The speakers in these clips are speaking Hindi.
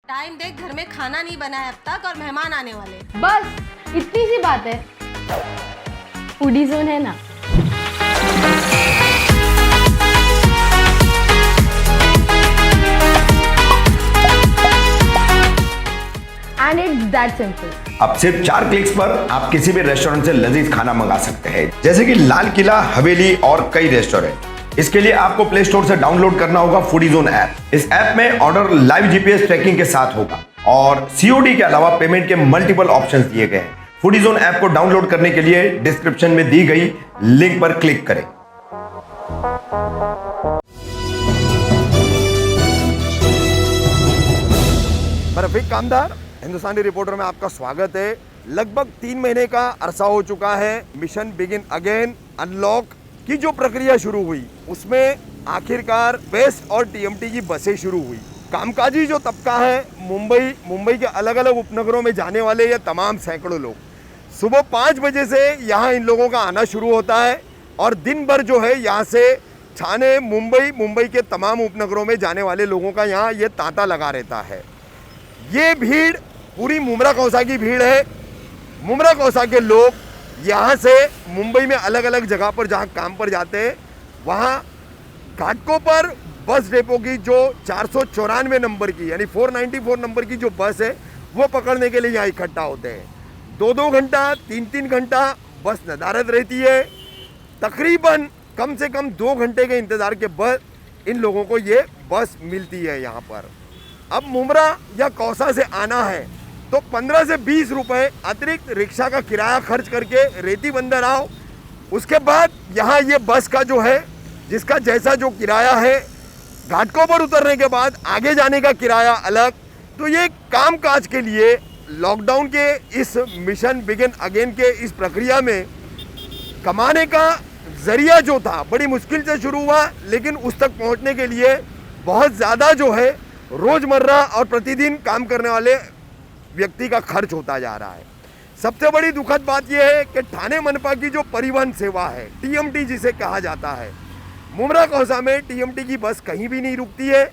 टाइम देख, घर में खाना नहीं बना है अब तक और मेहमान आने वाले। बस इतनी सी बात है। फूडी जोन है ना। And it's that simple. अब सिर्फ 4 क्लिक्स पर आप किसी भी रेस्टोरेंट से लजीज खाना मंगा सकते हैं, जैसे कि लाल किला, हवेली और कई रेस्टोरेंट। इसके लिए आपको प्ले स्टोर से डाउनलोड करना होगा फूडी जोन ऐप। इस ऐप में ऑर्डर लाइव जीपीएस ट्रैकिंग के साथ होगा और सीओडी के अलावा पेमेंट के मल्टीपल ऑप्शंस दिए गए हैं। फूडी जोन ऐप को डाउनलोड करने के लिए डिस्क्रिप्शन में दी गई लिंक पर क्लिक करें। मैं रफीक कामदार, हिंदुस्तानी रिपोर्टर में आपका स्वागत है। लगभग 3 महीने का अरसा हो चुका है मिशन बिगिन अगेन अनलॉक की जो प्रक्रिया शुरू हुई, उसमें आखिरकार बेस्ट और टीएमटी की बसें शुरू हुई। कामकाजी जो तबका है, मुंबई के अलग अलग उपनगरों में जाने वाले ये तमाम सैकड़ों लोग सुबह 5 बजे से यहाँ इन लोगों का आना शुरू होता है और दिन भर जो है यहाँ से ठाणे, मुंबई के तमाम उपनगरों में जाने वाले लोगों का यहाँ ये तांता लगा रहता है। ये भीड़ पूरी मुमरा कौसा की भीड़ है। मुमरा कौसा के लोग यहाँ से मुंबई में अलग अलग जगह पर जहाँ काम पर जाते हैं, वहाँ घाटकों पर बस डेपो की जो 494 नंबर की यानी 494 नंबर की जो बस है वो पकड़ने के लिए यहाँ इकट्ठा होते हैं। 2-2 घंटा, 3-3 घंटा बस नदारद रहती है। तकरीबन कम से कम 2 घंटे के इंतज़ार के बाद इन लोगों को ये बस मिलती है यहाँ पर। अब मुमरा या कौसा से आना है तो 15 से 20 रुपए अतिरिक्त रिक्शा का किराया खर्च करके रेती बंदर आओ। उसके बाद यहाँ ये बस का जो है, जिसका जैसा जो किराया है, घाटकों पर उतरने के बाद आगे जाने का किराया अलग। तो ये काम काज के लिए लॉकडाउन के इस मिशन बिगिन अगेन के इस प्रक्रिया में कमाने का जरिया जो था बड़ी मुश्किल से शुरू हुआ, लेकिन उस तक पहुँचने के लिए बहुत ज़्यादा जो है रोजमर्रा और प्रतिदिन काम करने वाले व्यक्ति का खर्च होता जा रहा है। सबसे बड़ी दुखद बात यह है कि ठाणे मनपा की जो परिवहन सेवा है, टीएमटी जिसे कहा जाता है, मुमरा कौसा में टीएमटी की बस कहीं भी नहीं रुकती है,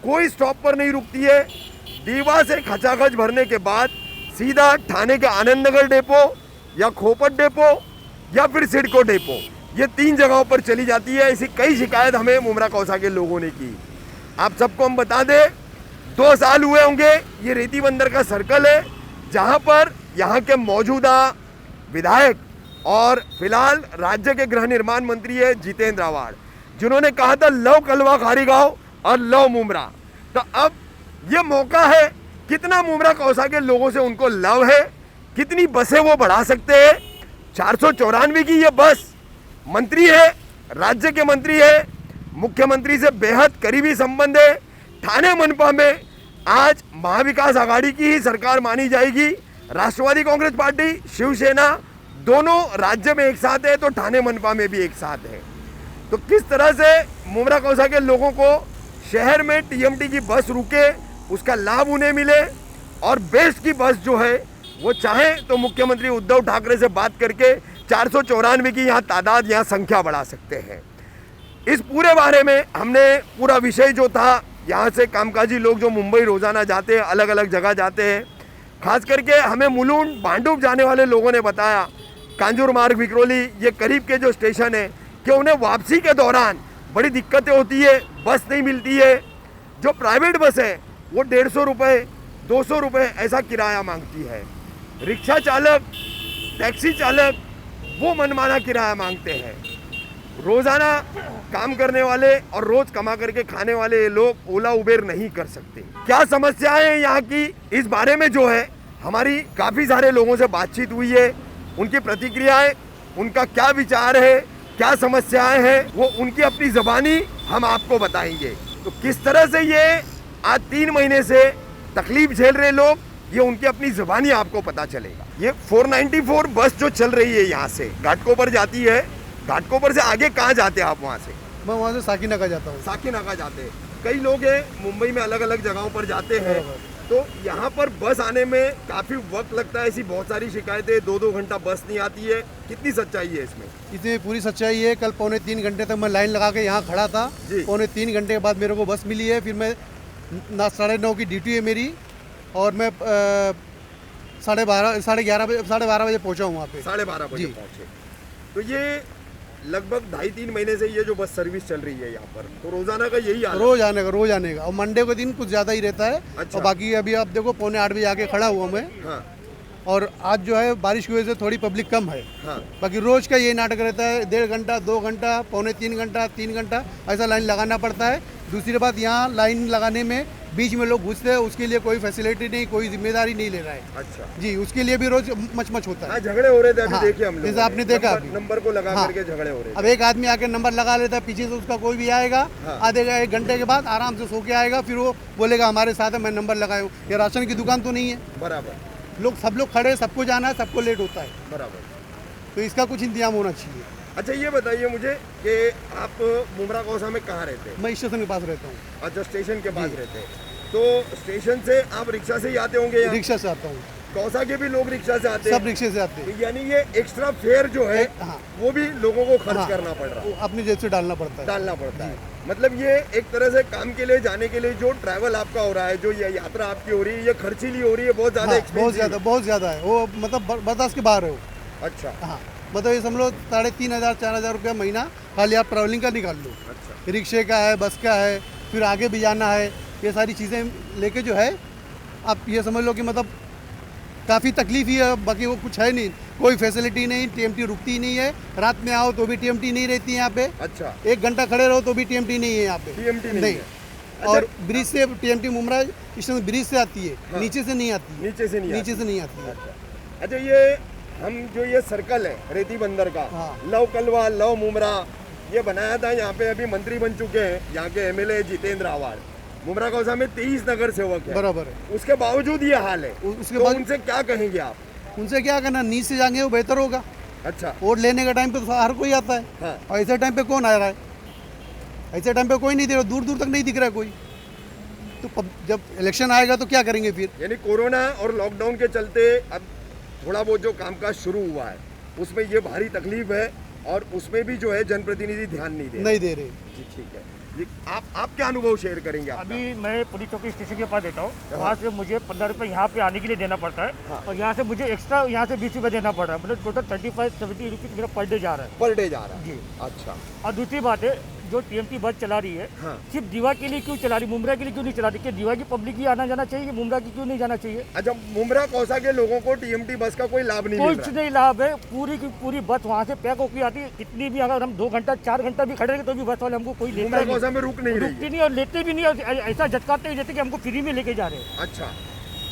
कोई स्टॉप पर नहीं रुकती है। दीवा से खचाखच भरने के बाद सीधा ठाणे के आनंद नगर डेपो या खोपट डेपो या फिर सिडको डेपो, ये 3 जगहों पर चली जाती है। ऐसी कई शिकायत हमें मुमरा कौसा के लोगों ने की। आप सबको हम बता दें, 2 साल हुए होंगे ये रेती बंदर का सर्कल है, जहां पर यहाँ के मौजूदा विधायक और फिलहाल राज्य के गृह निर्माण मंत्री है जितेंद्र आवाड़, जिन्होंने कहा था लव कलवा खारीगांव और लव मुमरा। तो अब ये मौका है, कितना मुमरा कौसा के लोगों से उनको लव है, कितनी बसें वो बढ़ा सकते हैं। 494 की ये बस, मंत्री है, राज्य के मंत्री है, मुख्यमंत्री से बेहद करीबी संबंध है। ठाणे मनपा में आज महाविकास आघाड़ी की ही सरकार मानी जाएगी। राष्ट्रवादी कांग्रेस पार्टी, शिवसेना दोनों राज्य में एक साथ है, तो ठाणे मनपा में भी एक साथ है। तो किस तरह से मुमरा कौसा के लोगों को शहर में टीएमटी की बस रुके, उसका लाभ उन्हें मिले और बेस्ट की बस जो है वो चाहे तो मुख्यमंत्री उद्धव ठाकरे से बात करके 494 की यहाँ तादाद, यहाँ संख्या बढ़ा सकते हैं। इस पूरे बारे में हमने पूरा विषय जो था, यहाँ से कामकाजी लोग जो मुंबई रोजाना जाते हैं, अलग अलग जगह जाते हैं, खास करके हमें मुलुंड, भांडुप जाने वाले लोगों ने बताया, कांजूर मार्ग, विक्रोली, ये करीब के जो स्टेशन है, कि उन्हें वापसी के दौरान बड़ी दिक्कतें होती है, बस नहीं मिलती है। जो प्राइवेट बस है वो 150 रुपये, 200 रुपये ऐसा किराया मांगती है। रिक्शा चालक, टैक्सी चालक वो मनमाना किराया मांगते हैं। रोज़ाना काम करने वाले और रोज कमा करके खाने वाले ये लोग ओला उबेर नहीं कर सकते। क्या समस्याएं हैं यहाँ की, इस बारे में जो है हमारी काफ़ी सारे लोगों से बातचीत हुई है। उनकी प्रतिक्रियाएं, उनका क्या विचार है, क्या समस्याएं हैं, वो उनकी अपनी ज़बानी हम आपको बताएंगे। तो किस तरह से ये आज 3 महीने से तकलीफ झेल रहे लोग, ये उनकी अपनी ज़बानी आपको पता चलेगा। ये 494 बस जो चल रही है यहाँ से घाटकों पर जाती है, घाटकों पर से आगे कहाँ जाते हैं आप? वहाँ से मैं वहाँ से साकीनाका जाता हूँ। साकीनाका जाते हैं। कई लोग हैं मुंबई में अलग अलग जगहों पर जाते हैं, तो यहाँ पर बस आने में काफ़ी वक्त लगता है। ऐसी बहुत सारी शिकायतें, 2-2 घंटा बस नहीं आती है। कितनी सच्चाई है इसमें? इसमें पूरी सच्चाई है। कल 2.25 घंटे तक मैं लाइन लगा के यहाँ खड़ा था। 2.25 घंटे के बाद मेरे को बस मिली है। फिर मैं 9:30 की ड्यूटी है मेरी और मैं 11:30 बजे पहुंचा हूँ वहाँ पे। 12:30 बजे जी। पहुंचे। तो ये लगभग 2.5-3 महीने से ये जो बस सर्विस चल रही है यहाँ पर, तो रोजाना का यही हाल है? रोज आने का और मंडे के दिन कुछ ज़्यादा ही रहता है। अच्छा। और बाकी अभी आप देखो 7:45 बजे आके खड़ा हुआ मैं। हाँ और आज जो है बारिश की वजह से थोड़ी पब्लिक कम है। हाँ। बाकी रोज का ये नाटक रहता है, 1.5 घंटा 2 घंटा 2.25 घंटा 3 घंटा ऐसा लाइन लगाना पड़ता है। दूसरी बात, यहाँ लाइन लगाने में बीच में लोग घुसते हैं, उसके लिए कोई फैसिलिटी नहीं, कोई जिम्मेदारी नहीं ले रहा है। अच्छा जी, उसके लिए भी रोज मच होता है। हाँ, झगड़े हो रहे थे अभी। हाँ, देखिए हम लोग जैसे आपने देखा अभी। नंबर को लगा हाँ। करके झगड़े हो रहे अब थे। एक आदमी आके नंबर लगा लेता है, पीछे से उसका कोई भी आएगा। हाँ। आधे 1 घंटे के बाद आराम से सो के आएगा, फिर वो बोलेगा हमारे साथ है, मैं नंबर लगाया हूँ। ये राशन की दुकान तो नहीं है। बराबर सब लोग खड़े, सबको जाना है, सबको लेट होता है। बराबर। तो इसका कुछ इंतजाम होना चाहिए। अच्छा ये बताइए मुझे कि आप मुमरा कौसा में कहाँ रहते हैं? मैं स्टेशन के पास रहता हूँ, अच्छा, स्टेशन के पास जी। रहते हैं। तो स्टेशन से आप रिक्शा से ही आते होंगे यहाँ? रिक्शा से आता हूँ। कौसा के भी लोग रिक्शा से आते हैं? सब रिक्शे से आते हैं। तो यानी ये एक्स्ट्रा फेयर जो है हाँ। वो भी लोगों को खर्च हाँ। करना पड़ रहा है, वो अपनी जेब से डालना पड़ता है। डालना पड़ता है। मतलब ये एक तरह से काम के लिए जाने के लिए जो ट्रैवल आपका हो रहा है, जो ये यात्रा आपकी हो रही है, ये खर्चीली हो रही है, बहुत ज्यादा हाँ, एक्सपेंसिव। बहुत ज़्यादा है वो, मतलब बर्दाश्त के बाहर है वो। अच्छा हाँ, मतलब ये समझ लो 3,500 4,000 रुपया महीना खाली आप ट्रैवलिंग का निकाल लो। अच्छा। रिक्शे का है, बस का है, फिर आगे भी जाना है, ये सारी चीज़ें लेके जो है आप ये समझ लो कि मतलब काफ़ी तकलीफ ही है। बाकी वो कुछ है नहीं, कोई फैसिलिटी नहीं, टीएमटी रुकती ही नहीं है। रात में आओ तो भी टीएमटी नहीं रहती है यहाँ पे। अच्छा, 1 घंटा खड़े रहो तो भी टीएमटी नहीं है यहाँ पे। टीएमटी नहीं है। और ब्रिज से टीएमटी मुमरा स्टेशन ब्रिज से आती है। हाँ। नीचे से नहीं आती है। नीचे से नहीं नीचे आती। से नहीं आती है। अच्छा, ये हम जो ये सर्कल है रेती बंदर का, हाँ। लव कलवा लव मुमरा, ये बनाया था। यहाँ पे अभी मंत्री बन चुके हैं यहाँ के एमएलए जितेंद्र आवाड़। मुमरा कौसा में 23 नगर सेवक है, बराबर है। उसके बावजूद ये हाल है। उसके तो बाद उनसे क्या कहेंगे आप? उनसे क्या करना, नीचे से जाएंगे वो बेहतर होगा। अच्छा। वोट लेने का टाइम पे तो हर कोई आता है। हाँ। और ऐसे टाइम पे कौन आ रहा है? ऐसे टाइम पे कोई नहीं दिख रहा, दूर दूर तक नहीं दिख रहा है कोई। तो जब इलेक्शन आएगा तो क्या करेंगे फिर? यानी कोरोना और लॉकडाउन के चलते अब थोड़ा बहुत जो कामकाज शुरू हुआ है उसमें ये भारी तकलीफ है, और उसमें भी जो है जनप्रतिनिधि ध्यान नहीं दे नहीं दे रहे। जी, ठीक है जी। आप क्या अनुभव शेयर करेंगे आपका? अभी मैं पुलिस चौकी स्टेशन के पास रहता हूँ। वहाँ से मुझे 15 रुपये यहाँ पे आने के लिए देना पड़ता है। हाँ। और यहाँ से मुझे एक्स्ट्रा यहाँ से 20 रुपये देना पड़ रहा है। मतलब टोटल 35-70 रुपीज़ मेरा पर डे जा रहा है। पर डे जा रहा है जी। अच्छा। और दूसरी बात है, जो टीएमटी बस चला रही है, हाँ। सिर्फ दीवा के लिए क्यों चला रही, मुमरा के लिए क्यों नहीं चला रही? कि दीवा की पब्लिक ही आना जाना चाहिए, मुमरा की क्यों नहीं जाना चाहिए? अच्छा, मुमरा कौसा के लोगों को टीएमटी बस का कोई लाभ नहीं मिल कुछ रहा? नहीं लाभ है। पूरी की पूरी बस वहाँ से पैक होकर आती है। कितनी भी अगर हम 2 घंटा 4 घंटा भी खड़े रहे तो भी बस वाले हमको कोई लेता मुमरा ही नहीं। कौसा में रुक नहीं रही रुकती है। नहीं और लेते भी नहीं, और ऐसा झटकाते ही जैसे कि हमको फ्री में लेके जा रहे हैं। अच्छा,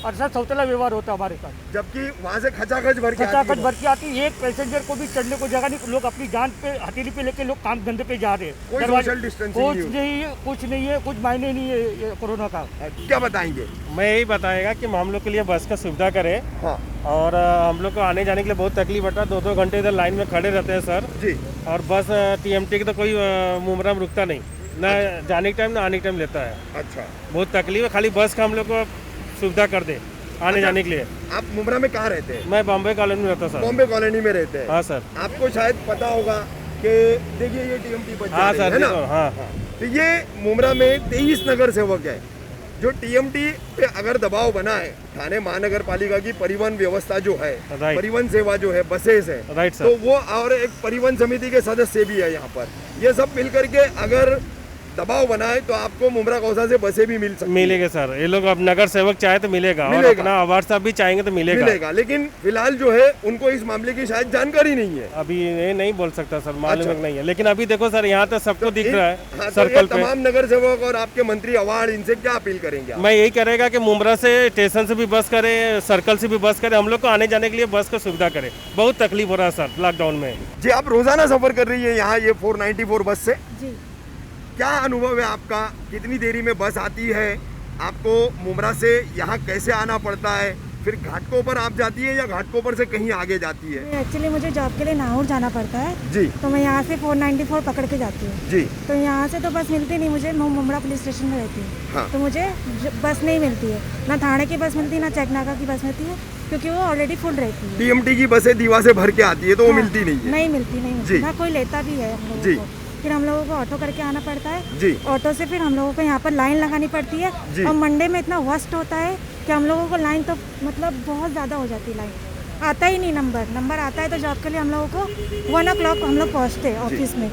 और सर सौतेला व्यवहार होता है हमारे साथ। जबकि वहाँ से खचाखच भर के आती खचाखच है भर के आती है, एक पैसेंजर को भी चढ़ने को जगह नहीं। लोग अपनी जान पे हथेली पे लेके लोग काम धंधे पे जा रहे हैं। कोई दरवाजे- social distancing कुछ नहीं नहीं है, कुछ नहीं है, कुछ मायने नहीं है ये कोरोना का। क्या बताएंगे? मैं यही बताएगा कि हम लोग के लिए बस का सुविधा करें। हाँ और हम लोग को आने जाने के लिए बहुत तकलीफ होता है। 2-2 घंटे इधर लाइन में खड़े रहते हैं सर। जी। और बस टीएमटी की तो कोई मुमरा में रुकता नहीं, ना जाने के टाइम ना आने के टाइम लेता है। अच्छा। बहुत तकलीफ है। खाली बस का हम लोग को सुविधा कर दे आने जाने के लिए। आप मुमरा में कहाँ रहते हैं? मैं बॉम्बे कॉलोनी में रहता सर। बॉम्बे कॉलोनी में रहते हैं। हाँ सर। आपको शायद पता होगा कि देखिए ये टीएमटी बस जा हाँ रही सर, है ना? देखो, हाँ। तो ये मुमरा में 23 नगर सेवक है। जो टीएमटी पे अगर दबाव बना है, थाने महानगर पालिका की परिवहन व्यवस्था जो है, राइट। परिवहन सेवा जो है, बसेस है, राइट सर। तो वो और एक परिवहन समिति के सदस्य भी है यहाँ पर। ये सब मिलकर के अगर दबाव बनाए तो आपको मुमरा कौसा से बसें भी मिल सकती हैं। मिलेगा सर। ये लोग अब नगर सेवक चाहे तो मिलेगा, और मिलेगा। अपना अवार्ड साहब भी चाहेंगे तो मिलेगा। लेकिन फिलहाल जो है उनको इस मामले की शायद जानकारी नहीं है। अभी ये नहीं बोल सकता सर, मालूम अच्छा। नहीं है। लेकिन अभी देखो सर, यहाँ तो सबको दिख रहा है हाँ, तो सर्कल ये पे। तमाम नगर सेवक और आपके मंत्री अवार्ड, इनसे क्या अपील करेंगे आप? मैं यही करेगा कि मुमरा से स्टेशन से भी बस करे, सर्कल से भी बस करे, हम लोग को आने जाने के लिए बस का सुविधा करे। बहुत तकलीफ हो रहा है सर लॉकडाउन में। जी, आप रोजाना सफर कर रही है यहाँ ये 494 बस से, जी। क्या अनुभव है आपका? कितनी देरी में बस आती है? आपको मुमरा से यहाँ कैसे आना पड़ता है? फिर घाटकोपर आप जाती है या घाटकोपर से कहीं आगे जाती है? एक्चुअली मुझे जॉब के लिए नाहौर जाना पड़ता है, जी तो मैं यहाँ से 494 पकड़ के जाती हूँ। जी। तो यहाँ से तो बस मिलती नहीं मुझे, मैं मुमरा पुलिस स्टेशन में रहती हूँ। हाँ। तो मुझे बस नहीं मिलती है, ना थाने की बस मिलती है, ना चेकनाका की बस मिलती है, क्योंकि वो ऑलरेडी फुल रहती है। टीएमटी की बसें दीवा से भर के आती है तो वो हाँ, मिलती नहीं है। नहीं मिलती, नहीं जी। मिलती, ना कोई लेता भी है हम जी। लोगों को। फिर हम लोगों को ऑटो करके आना पड़ता है। जी। ऑटो से फिर हम लोगों को यहाँ पर लाइन लगानी पड़ती है। जी। और मंडे में इतना वर्स्ट होता है कि हम लोगों को लाइन तो मतलब बहुत ज़्यादा हो जाती है। लाइन आता ही नहीं, नंबर आता है तो जॉब के लिए हम लोगों को 1 o'clock हम लोग पहुँचते हैं ऑफिस में,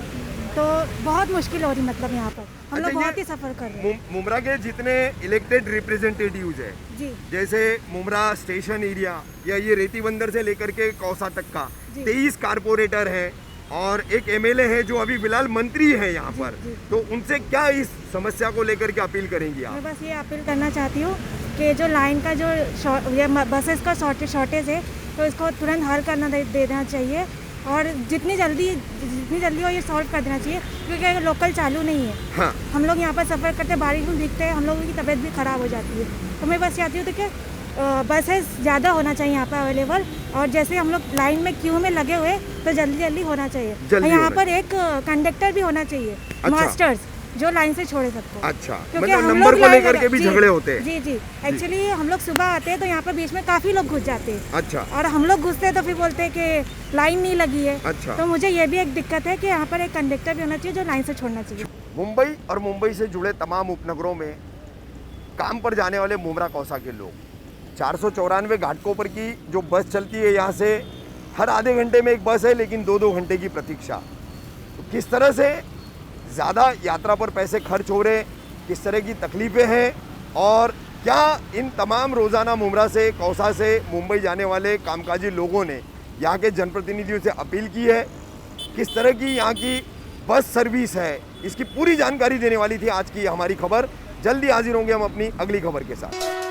तो बहुत मुश्किल हो रही मतलब यहाँ पर हम लोग अच्छा, बहुत ही सफ़र कर रहे हैं। मुमरा के जितने इलेक्टेड रिप्रेजेंटेटिव्स हैं, जी जैसे मुमरा स्टेशन एरिया या ये रेती बंदर से लेकर के कौसा तक का 23 कारपोरेटर हैं और एक एमएलए है जो अभी फिलहाल मंत्री है यहाँ पर, तो उनसे क्या इस समस्या को लेकर के अपील करेंगी आप? मैं बस ये अपील करना चाहती हूँ कि जो लाइन का जो ये बसेस का शॉर्टेज है तो इसको तुरंत हल करना दे देना चाहिए और जितनी जल्दी हो ये सॉल्व कर देना चाहिए, क्योंकि लोकल चालू नहीं है। हाँ। हम लोग यहाँ पर सफ़र करते बारिश में भीगते हैं, हम लोगों की तबीयत भी ख़राब हो जाती है। तो मैं बस चाहती हूँ तो कि बसेस ज़्यादा होना चाहिए यहाँ पर अवेलेबल, और जैसे हम लोग लाइन में क्यू में लगे हुए तो जल्दी होना चाहिए। जल्दी यहाँ होना पर एक कंडक्टर भी होना चाहिए, मास्टर्स जो लाइन से छोड़े सबको। अच्छा, क्योंकि मतलब हम नंबर लोग को लाइन लेकर के भी जी, झगड़े होते हैं। जी एक्चुअली हम लोग सुबह आते हैं तो यहाँ पर बीच में काफ़ी लोग घुस जाते हैं। अच्छा। और हम लोग घुसते हैं तो फिर बोलते हैं कि लाइन नहीं लगी है। अच्छा। तो मुझे ये भी एक दिक्कत है कि यहाँ पर एक कंडक्टर भी होना चाहिए जो लाइन से छोड़ना चाहिए। मुंबई और मुंबई से जुड़े तमाम उपनगरों में काम पर जाने वाले मुमरा कौसा के लोग 494 घाटकोपर की जो बस चलती है, यहाँ से हर आधे घंटे में एक बस है, लेकिन 2-2 घंटे की प्रतीक्षा। तो किस तरह से ज़्यादा यात्रा पर पैसे खर्च हो रहे, किस तरह की तकलीफ़ें हैं और क्या इन तमाम रोज़ाना मुमरा से कौसा से मुंबई जाने वाले कामकाजी लोगों ने यहाँ के जनप्रतिनिधियों से अपील की है, किस तरह की यहाँ की बस सर्विस है, इसकी पूरी जानकारी देने वाली थी आज की हमारी खबर। जल्दी हाजिर होंगे हम अपनी अगली खबर के साथ।